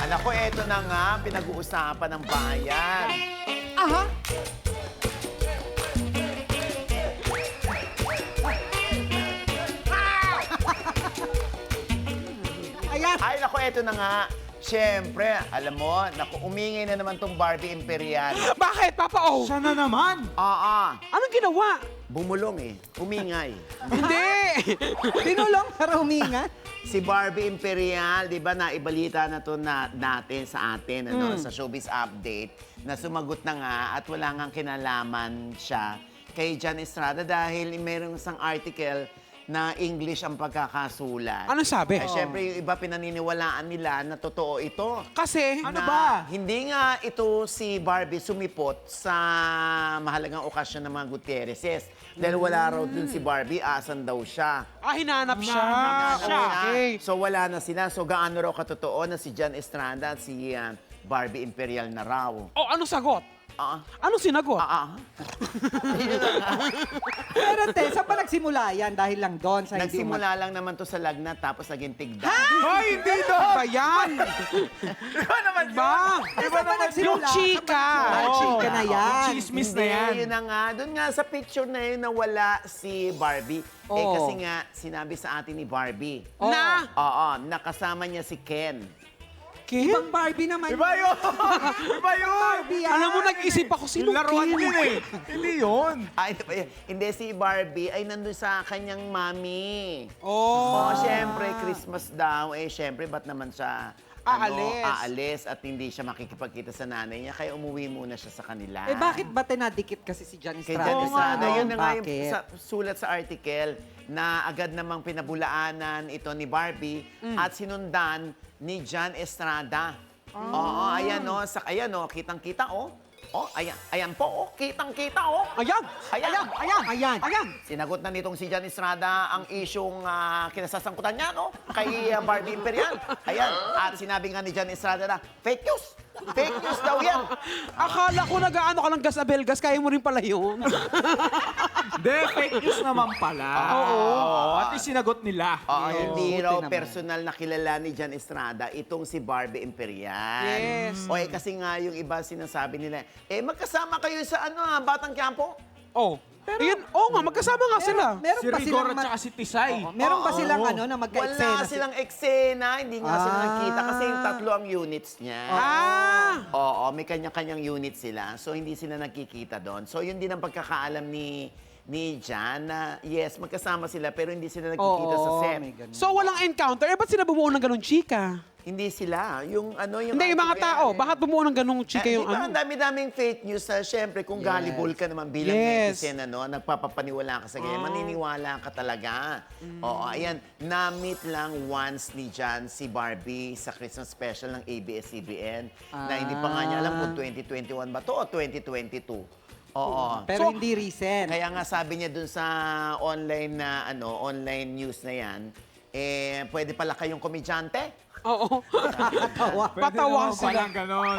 Naku, eto na nga, pinag-uusapan ng bayan. Aha. Ayan. Ay, naku, eto na nga. Siyempre, alam mo, naku, umingay na naman tong Barbie Imperial. Bakit, Papa O? Siya na naman. Anong ginawa? Bumulong eh. Umingay. Hindi! Tinulong para huminga. Si Barbie Imperial, di ba, naibalita na to natin sa atin, sa Showbiz Update, na sumagot na nga at wala ngang kinalaman siya kay Jan Estrada dahil mayroong isang article na English ang pagkakasulat. Anong sabi? Ay, syempre, yung iba pinaniniwalaan nila na totoo ito. Kasi, Ano Na ba? Hindi nga ito si Barbie sumipot sa mahalagang okasyon ng mga Gutierrezes. Dahil wala raw dun si Barbie, asan daw siya. hinanap siya. Hinanap siya. Okay. So wala na sila. So gaano raw katotoo na si Jan Estrada at si Barbie Imperial na raw. O, ano sagot? Ah, Ano sinagot? Pero te, saan pa nagsimula yan? Dahil lang doon sa hindi Nagsimula lang naman to sa lagnat tapos naging tigda. Ay, hindi doon! Ano ba yan? Iba naman Ba? Saan pa nagsimula? Yung chika. Ang chika na yan. Chismis na yan. Yun na nga. Doon nga sa picture na yun nawala si Barbie. Eh Oo. kasi nga sinabi sa atin ni Barbie. Na? Oo, nakasama niya si Ken. Kim? Ibang Barbie naman. Iba yun! Iba yun! Barbie yan. Alam mo, nag-isip ako, sino Yung laruan Kim? yun eh. Hindi yun. Ay, hindi si Barbie ay nandun sa kanyang mami. Oh. Oh, syempre, Christmas daw. Eh, syempre, ba't naman siya Aalis. aalis at hindi siya makikipagkita sa nanay niya, kaya umuwi muna siya sa kanila. Eh bakit ba tinadikit kasi si Jan Kay Estrada? Jan Estrada, Oo, yun na nga yung bakit? sulat sa article na agad namang pinabulaanan ito ni Barbie at sinundan ni Jan Estrada. Oo, ayan o, ayan o, kitang-kita o. Oh, ayan po, oh, kitang-kita oh. Ayan! Ayan, Ayan! Ayan. Ayan! Sinagot na nitong si Jan Estrada ang isyong kinasasangkutan niya, no? Kay Barbie Imperial. Ayan. At sinabi nga ni Jan Estrada na, fake news! Fake news daw yan! Akala ko nag-ano ka ng gas-abelgas, kaya mo rin pala yun. Hindi, fake news naman pala. Oo. At sinagot nila. Oo, hindi buti raw naman. personal na kilala ni Jan Estrada itong si Barbie Imperial. Yes. O kasi nga yung iba sinasabi nila, magkasama kayo sa Batang Quiapo? Oh. Ayun, nga, magkasama nga sila. Meron Si ba Rigor silang at saka si Tisay. meron ba Oo. silang na magka-eksena? Wala silang eksena, hindi nga sila Ah. nagkita kasi yung tatlo ang units niya. Ah! Oo, may kanya-kanyang unit sila. So, hindi sila nagkikita doon. So, yun din ang pagkakaalam ni Jan na, yes, magkasama sila pero hindi sila nagkikita sa set. may ganun. So, walang encounter. Ba't sila bumuo ng ganun chika? Hindi sila. Yung Hindi, yung mga tao. Bakit bumuo ng ganung chika yung Ang dami-daming fake news na syempre kung gullible ka naman bilang Yes. netizen, nagpapapaniwala ka sa ganyan, maniniwala ka talaga. Oo, ayan, na-meet lang once ni Jan si Barbie sa Christmas special ng ABS-CBN na hindi pa nga niya alam kung 2021 ba to o 2022. Oo. Pero So, hindi recent. Kaya nga sabi niya dun sa online na online news na yan, pwede pala kayong komedyante. Oo. Patawa Pwede sila. naman palang ganon.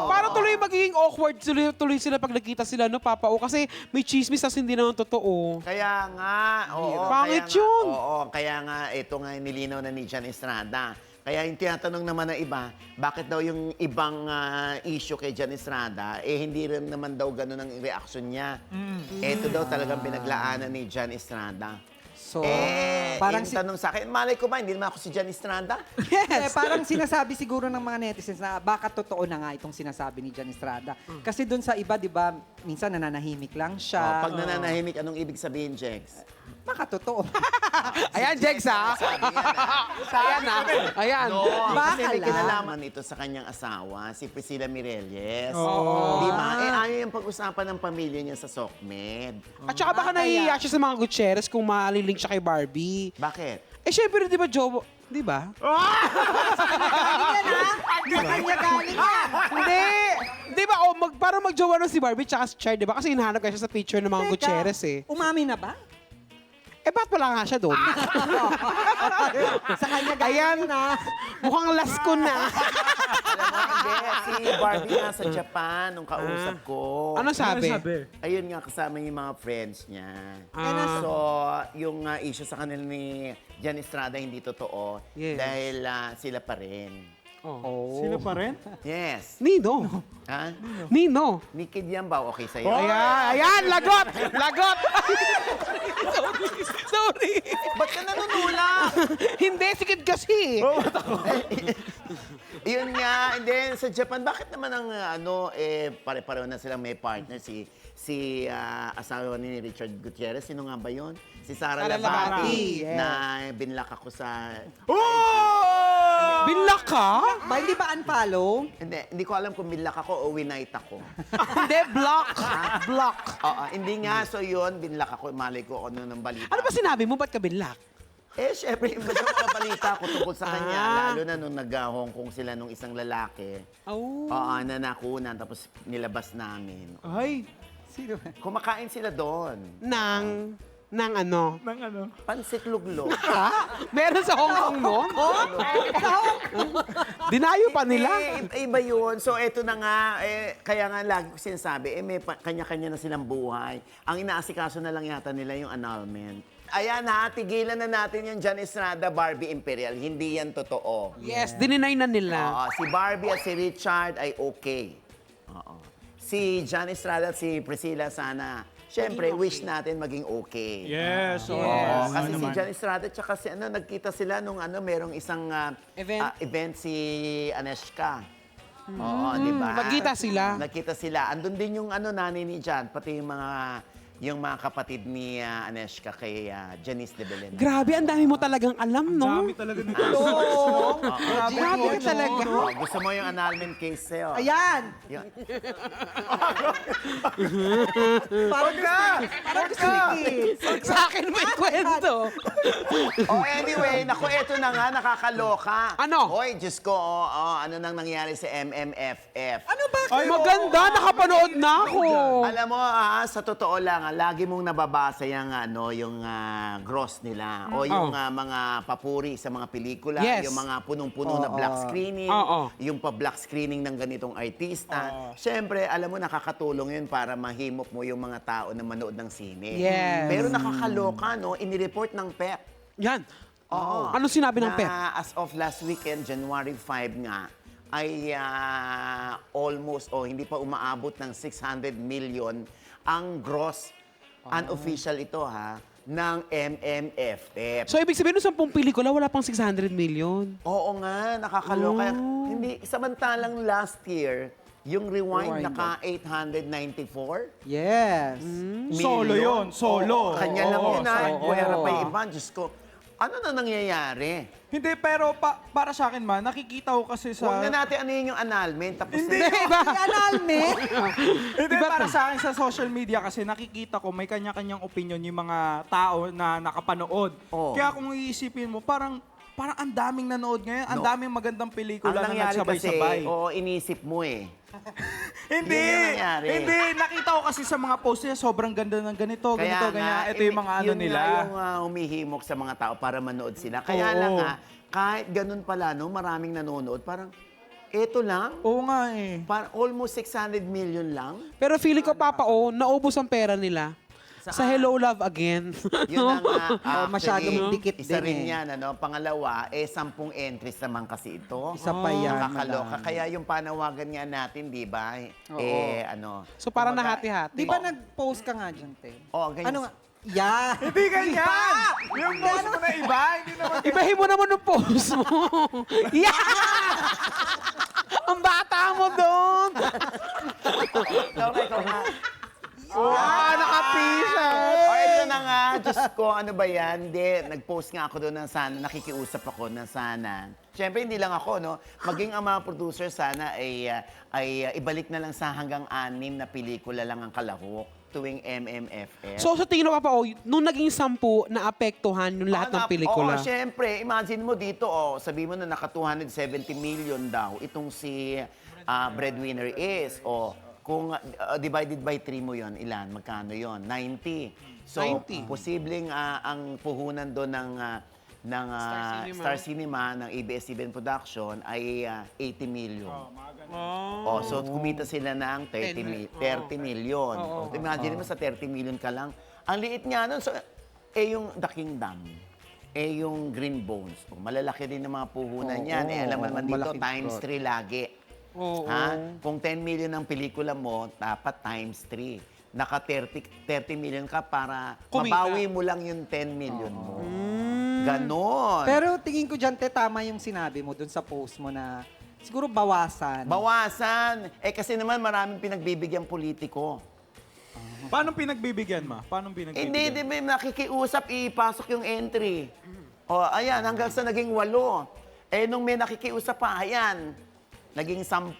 Para tuloy magiging awkward tuloy sila pag nagkita sila, no, Papa O? Kasi may chismis tas hindi naman totoo. Kaya nga, oo. Pangit kaya yun. Nga, oo, kaya nga, ito nga nilinaw na ni Jan Estrada. Kaya yung tinatanong naman ng iba, bakit daw yung ibang issue kay Jan Estrada, hindi rin naman daw ganun ang reaksyon niya. Ito daw talagang pinaglaanan ni Jan Estrada. So, Parang parang yung tanong sa akin, malay ko ba, hindi naman ako si Jan Estrada? parang sinasabi siguro ng mga netizens na baka totoo na nga itong sinasabi ni Jan Estrada. Kasi doon sa iba, di ba, minsan nananahimik lang siya. Pag nananahimik, anong ibig sabihin, Jex? Baka totoo. Ayan, Jex, ha? Ayan, ha? Ayan. No, Baka kasi may lang. kinalaman ito sa kanyang asawa, si Priscilla Mirelles. Oo. Di ba? Ayaw yung pag-usapan ng pamilya niya sa SOCMED. At saka baka nahihiya siya sa mga Gutierrez kung maalilink siya kay Barbie. Bakit? Syempre, di ba, Joe? Di ba? Sa kanya galing yan. Hindi! Di ba, parang magjowa na si Barbie tsaka si Cher, di ba? Kasi hinahanap ka siya sa picture ng mga Teka, Gutierrez, eh. Umami na ba? Ba't wala nga siya doon? Sa kanya galing Ayan. na. Mukhang last ko na. Alam mo, hindi. Si Barbie nga sa Japan, nung kausap ko. Ano sabi? Ayun nga, kasama yung mga friends niya. Ah. So, yung issue sa kanila ni Jan Estrada hindi totoo. Yes. Dahil sila pa rin. Oh. Sila pa rin? Yes. Nino. Ha? Nino. Nikid yan ba? Okay sa'yo? Ayan, lagot! Lagot! Sorry. Ba't ka nanunula? Hindi, sikid kasi. Yun nga, and then sa Japan, bakit naman ang pare-pareho na silang may partner, si asawa ni Richard Gutierrez, sino nga ba yun? Si Sara Sara Labati, Labati, yes. na binlock ako sa... Binlock ka? Ba, hindi ba unfollow? Hindi ko alam kung binlock ako o winight ako. Hindi, block. Block. Oo, hindi nga, so yun, binlock ako, malay ko ano ng balita. Ano ba sinabi mo? Ba't ka binlock? Syempre, iba sa mga balita ko tungkol sa kanya, lalo na nung nag-Hong Kong sila nung isang lalaki. Oh. Oo, na nakunan, tapos nilabas namin. Ay, Sino ba? Kumakain sila doon. Nang ano? nang ano? Pansit luglog. Meron sa Hong Kong mo? Dinayo pa nila? Iba yun. So, eto na nga, kaya nga lagi ko sinasabi, may kanya-kanya na silang buhay. Ang inaasikaso na lang yata nila yung annulment. Ayan ha, tigilan na natin yung Jan Estrada, Barbie Imperial. Hindi yan totoo. Yes, dininay na nila. Oo, si Barbie at si Richard ay okay. Oo. Si Jan Estrada at si Priscilla sana, syempre, wish natin maging okay. Yes, oo. Oo, Oo kasi si naman. Jan Estrada tsaka si nagkita sila nung merong isang event si Aneshka. Oo, di ba? Nagkita sila? Nagkita sila. Andun din yung nanay ni Jan, pati yung mga kapatid ni Aneshka kay Janice de Belen. Grabe, ang dami mo talagang alam, no? Dami talaga nito. Oo. Grabe talaga. Gusto mo yung annulment case sa'yo? Ayan! Yun. Parang gusto ni Kid. Sa akin may kwento. Anyway, naku, eto na nga, nakakaloka. Ano? Hoy, Diyos ko, ano nang nangyari sa MMFF? Ano ba? Maganda, nakapanood na ako. Alam mo, sa totoo lang, lagi mong nababasa yung gross nila o yung mga papuri sa mga pelikula, Yes. yung mga punong-puno na black screening, Oo. yung pa-black screening ng ganitong artista. Siyempre, alam mo, nakakatulong yun para mahimok mo yung mga tao na manood ng sine. Yes. Pero nakakaloka, no? Inireport ng PEP. Yan. Oo. Ano sinabi ng na PEP? as of last weekend, January 5 nga, ay almost, hindi pa umaabot ng 600 million ang gross, unofficial ito ng MMFF. So, ibig sabihin, nung 10 pelikula, wala pang 600 million. Oo nga, nakakaloka. Oh. Hindi, samantalang last year, yung Rewind, Rewind. naka 894 Yes. Solo yun, solo. Kanya lang Oo, yun oo. Pwera pa yung iba. Diyos ko, ano na nangyayari? Hindi, pero para sa akin man, nakikita ko kasi sa... Huwag na natin ano yun yung annulment. Tapos Hindi. na, Analme? Hindi, para sa akin sa social media kasi nakikita ko may kanya-kanyang opinion yung mga tao na nakapanood. Oo. Kaya kung iisipin mo, parang ang daming nanood ngayon, ang daming magandang ang pelikula na nangyari kasi, nagsabay-sabay. inisip mo eh. Hindi! Yun yung nangyari. Hindi! Nakita ko kasi sa mga post niya, sobrang ganda ng ganito, ganito, ganyan. Ito yung mga ano yun nila. nga yung humihimok sa mga tao para manood sila. Kaya lang kahit ganun pala, no, maraming nanonood, parang, eto lang, Oo nga eh. parang almost 600 million lang. Pero feeling ko, Papa naubos ang pera nila. Sa Hello Love Again. Yun ang masyadong dikit isa din rin yan, Pangalawa, 10 entries naman kasi ito. Isa pa yan. Nakakaloka. Kaya yung panawagan nga natin, di ba? So, parang kumbaga, nahati-hati. Di ba nag-post ka nga dyan, Te? Oo, ganyan. Ano nga? Yeah. Hindi ganyan! Yung post mo na iba, hindi naman Ibahin mo naman yung post mo. Yeah! Ang bata mo doon. Ikaw nga. Naka-t-shirt. Ito na nga, Diyos ko, ano ba yan? Hindi, nag-post nga ako doon na sana, nakikiusap ako na sana. Siyempre, hindi lang ako, no? Maging ang mga producer sana ay ibalik na lang sa hanggang 6 na pelikula lang ang kalahok tuwing MMFF. So, sa tingin mo, Papa nung naging 10, naapektuhan yung lahat ng pelikula? Oo, siyempre. Imagine mo dito, sabihin mo na naka 270 million daw itong si Breadwinner is. Kung divided by 3 mo yon, ilan? Magkano yon? 90. So, 90. posibleng ang puhunan doon ng Star Cinema, ng ABS-CBN Production ay 80 million. So kumita sila ng 30 million. Imagine mo sa 30 million ka lang. Ang liit nga nun, yung The Kingdom. eh yung green bones. Oh, malalaki din ang mga puhunan Oo, yan. Alam mo naman dito, malaking times plot. 3 lagi. Oo. Ha? Kung 10 million ang pelikula mo, dapat times 3. Naka 30 million ka para Kumita. mabawi mo lang yung 10 million mo. Ganon. Pero tingin ko dyan, te, tama yung sinabi mo dun sa post mo na siguro bawasan. Bawasan. Eh kasi naman maraming pinagbibigyan politiko. Paano pinagbibigyan, ma? Paano pinagbibigyan? Hindi, di ba nakikiusap, ipasok yung entry. O, ayan, hanggang sa naging 8. Eh, nung may nakikiusap pa, ayan, naging 10.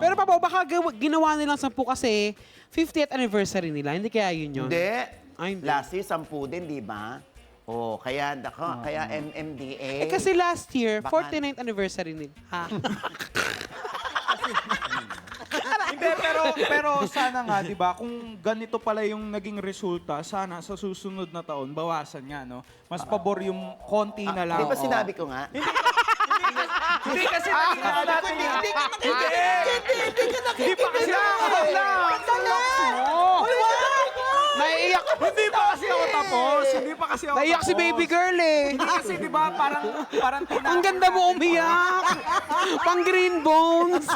Pero Papa, baka ginawa nilang 10 kasi 50th anniversary nila. Hindi kaya yun yun? Hindi. Ay, hindi. Last year, 10 din, di ba? O, kaya, kaya MMDA. Eh kasi last year, Baka- 49th anniversary nila. Ha? Hindi, pero sana nga, di ba, kung ganito pala yung naging resulta, sana sa susunod na taon, bawasan nga, no? Mas pabor yung konti na lang. Di ba sinabi ko nga? Hindi kasi nakikita natin yan. Hindi pa kasi ako Naiiyak. Hindi pa kasi ako tapos. Hindi pa kasi ako Naiiyak si tapos. baby girl eh. Hindi kasi, di ba, parang Ang ganda mo umiyak. Pang green bones.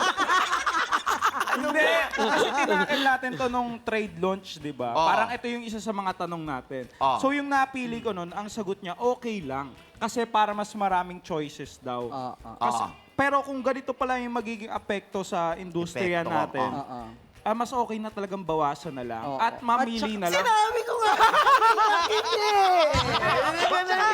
Hindi. Kasi tinakil natin to nung trade launch, di ba? Oo. Parang ito yung isa sa mga tanong natin. Oo. So yung napili ko nun, ang sagot niya, okay lang. Kasi para mas maraming choices daw. Kasi, pero kung ganito pala yung magiging apekto sa industriya Epekto, natin, mas okay na talagang bawasan na lang. Oo. At mamili na lang. Sinabi ko nga!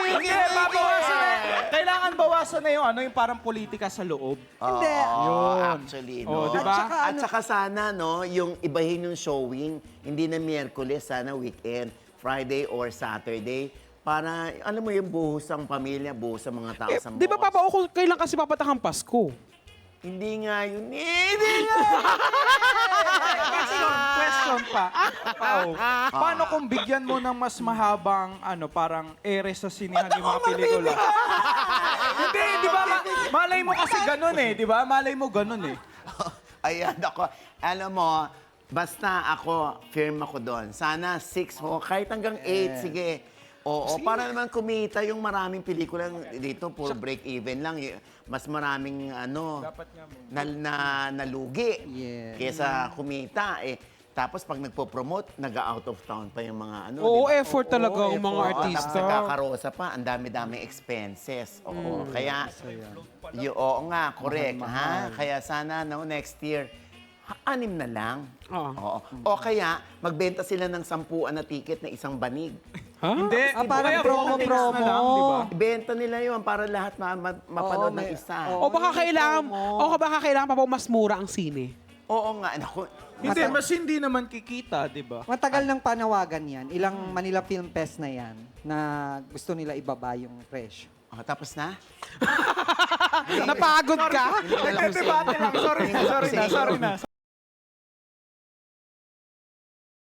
Hindi, babawasan na. Kailangan bawasan na yung parang politika sa loob. Hindi. Yun. Actually, no? Oh, di ba? At saka sana, no, yung ibahin yung showing, hindi na Miyerkules, sana weekend, Friday or Saturday, para, alam mo yung buhos ang pamilya, buhos ang mga tao sa Di ba malls. Papa, o kailan kasi papatakang Pasko? Hindi nga yun. Hindi nga! Question pa. Pao, paano kung bigyan mo ng mas mahabang, parang ere sa sinihan yung mga pelikula? Hindi, di ba? Malay mo kasi ganun eh, di ba? Malay mo ganun eh. Ayan ako. Alam mo, basta ako, firm ako doon. Sana 6 ho, kahit hanggang 8, sige. Oo, para naman kumita yung maraming pelikula dito, puro break-even lang. Mas maraming nalugi Yes. kesa kumita. Tapos pag nagpo-promote, nag-out of town pa yung mga Oo, di ba? effort talaga ang mga Oo, artista. Tapos nagkakarosa pa, ang dami-daming expenses. Oo, kaya, oo nga, correct. Ha? Kaya sana next year, 6 na lang. Oo. O kaya, magbenta sila ng 10 na ticket na isang banig. Ha? Hindi, parang kaya promo. na lang, di ba? Ibenta nila yun para lahat mapanood ng isa. O baka kailangan Papa, mas mura ang sine. Oo nga. Naku, Hindi, mas hindi naman kikita, di ba? Matagal ng panawagan yan. Ilang Manila Film Fest na yan na gusto nila ibaba yung presyo. tapos na? Napagod ka? Nagdedebate lang. Sorry na.